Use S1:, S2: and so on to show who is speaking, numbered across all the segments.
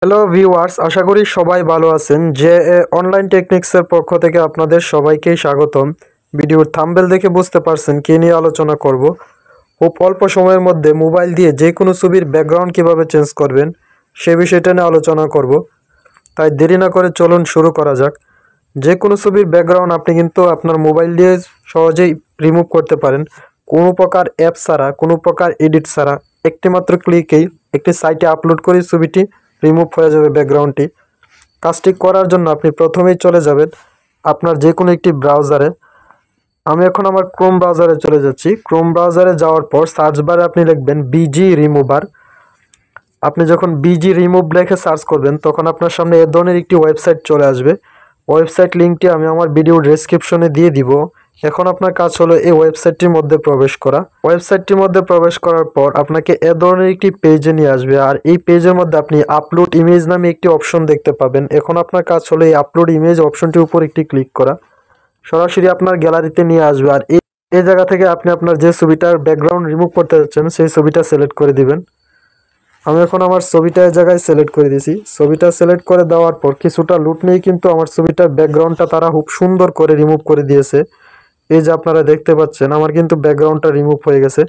S1: Hello viewers, আশা করি সবাই ভালো আছেন। যে অনলাইন টেকনিক্সের পক্ষ থেকে আপনাদের সবাইকেই স্বাগতম। ভিডিওর থাম্বনেল দেখে বুঝতে পারছেন কী নিয়ে আলোচনা করব। খুব অল্প সময়ের মধ্যে মোবাইল দিয়ে যে কোনো ছবির ব্যাকগ্রাউন্ড কিভাবে চেঞ্জ করবেন সে বিষয়টা নিয়ে আলোচনা করব। তাই দেরি না করে চলুন শুরু করা যাক। যে কোনো ছবির ব্যাকগ্রাউন্ড আপনি কিন্তু আপনার মোবাইল দিয়ে সহজেই রিমুভ করতে পারেন, কোনো প্রকার অ্যাপ ছাড়া, কোনো প্রকার এডিট ছাড়া। একটি মাত্র ক্লিকেই একটি সাইটে আপলোড করে ছবিটি রিমুভ হয়ে যাবে ব্যাকগ্রাউন্ডটি। কাজটি করার জন্য আপনি প্রথমেই চলে যাবেন আপনার যে কোনো একটি ব্রাউজারে। আমি এখন আমার ক্রোম ব্রাউজারে চলে যাচ্ছি। ক্রোম ব্রাউজারে যাওয়ার পর সার্চ বারে আপনি লিখবেন বিজি রিমুভার। আপনি যখন বিজি রিমুভ লিখে সার্চ করবেন তখন আপনার সামনে এ ধরনের একটি ওয়েবসাইট চলে আসবে। ওয়েবসাইট লিঙ্কটি আমি আমার ভিডিও ডেসক্রিপশনে দিয়ে দিব। এখন আপনার কাজ হলো এই ওয়েবসাইটটির মধ্যে প্রবেশ করা। ওয়েবসাইটটির মধ্যে প্রবেশ করার পর আপনাকে এ ধরনের একটি পেজে নিয়ে আসবে, আর এই পেজের মধ্যে আপনি আপলোড ইমেজ নামে একটি অপশন দেখতে পাবেন। এখন আপনার কাজ হলো এই আপলোড ইমেজ অপশনটির উপর একটি ক্লিক করা। সরাসরি আপনার গ্যালারিতে নিয়ে আসবে, আর এই জায়গা থেকে আপনি আপনার যে ছবিটার ব্যাকগ্রাউন্ড রিমুভ করতে যাচ্ছেন সেই ছবিটা সিলেক্ট করে দিবেন। আমি এখন আমার ছবিটা এই জায়গায় সিলেক্ট করে দিয়েছি। ছবিটা সিলেক্ট করে দেওয়ার পর কিছুটা লুট নিয়ে কিন্তু আমার ছবিটার ব্যাকগ্রাউন্ডটা তারা খুব সুন্দর করে রিমুভ করে দিয়েছে। এই যে আপনারা দেখতে পাচ্ছেন আমার কিন্তু ব্যাকগ্রাউন্ডটা রিমুভ হয়ে গেছে।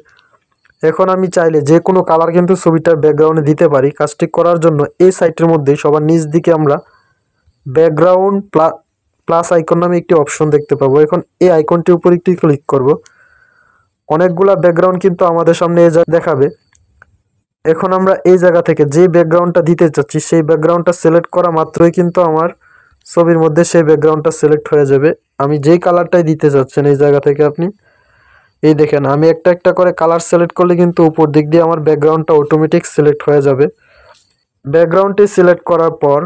S1: এখন আমি চাইলে যে কোনো কালার কিন্তু ছবিটার ব্যাকগ্রাউন্ডে দিতে পারি। কাজটি করার জন্য এই সাইটের মধ্যে সবার নিচ দিকে আমরা ব্যাকগ্রাউন্ড প্লাস আইকন নামে একটি অপশন দেখতে পাবো। এখন এই আইকনটির উপর একটি ক্লিক করব। অনেকগুলা ব্যাকগ্রাউন্ড কিন্তু আমাদের সামনে এই জায়গায় দেখাবে। এখন আমরা এই জায়গা থেকে যে ব্যাকগ্রাউন্ডটা দিতে চাচ্ছি সেই ব্যাকগ্রাউন্ডটা সিলেক্ট করা মাত্রই কিন্তু আমার ছবির মধ্যে সেই ব্যাকগ্রাউন্ডটা সিলেক্ট হয়ে যাবে। আমি যেই কালারটাই দিতে চাচ্ছেন এই জায়গা থেকে আপনি এই দেখেন আমি একটা একটা করে কালার সিলেক্ট করলে কিন্তু উপর দিক দিয়ে আমার ব্যাকগ্রাউন্ডটা অটোমেটিক সিলেক্ট হয়ে যাবে। ব্যাকগ্রাউন্ডটি সিলেক্ট করার পর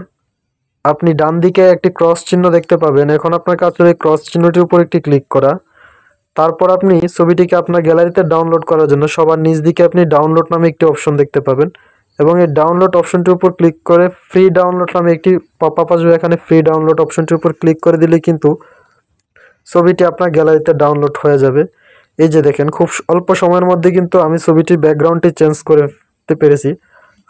S1: আপনি ডান দিকে একটি ক্রস চিহ্ন দেখতে পাবেন। এখন আপনার কাছে এই ক্রস চিহ্নটির উপর একটি ক্লিক করা। তারপর আপনি ছবিটিকে আপনার গ্যালারিতে ডাউনলোড করার জন্য সবার নিচ দিকে আপনি ডাউনলোড নামে একটি অপশন দেখতে পাবেন, এবং এই ডাউনলোড অপশনটির উপর ক্লিক করে ফ্রি ডাউনলোড নামে একটি পপ আপ আসবে। এখানে ফ্রি ডাউনলোড অপশনটির উপর ক্লিক করে দিলে কিন্তু ছবিটি আপনার গ্যালারিতে ডাউনলোড হয়ে যাবে। এই যে দেখেন খুব অল্প সময়ের মধ্যে কিন্তু আমি ছবিটির ব্যাকগ্রাউন্ডটি চেঞ্জ করতে পেরেছি।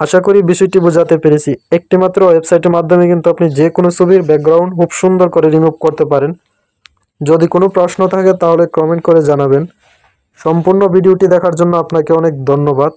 S1: আশা করি বিষয়টি বোঝাতে পেরেছি। একটি মাত্র ওয়েবসাইটের মাধ্যমে কিন্তু আপনি যে কোনো ছবির ব্যাকগ্রাউন্ড খুব সুন্দর করে রিমুভ করতে পারেন। যদি কোনো প্রশ্ন থাকে তাহলে কমেন্ট করে জানাবেন। সম্পূর্ণ ভিডিওটি দেখার জন্য আপনাকে অনেক ধন্যবাদ।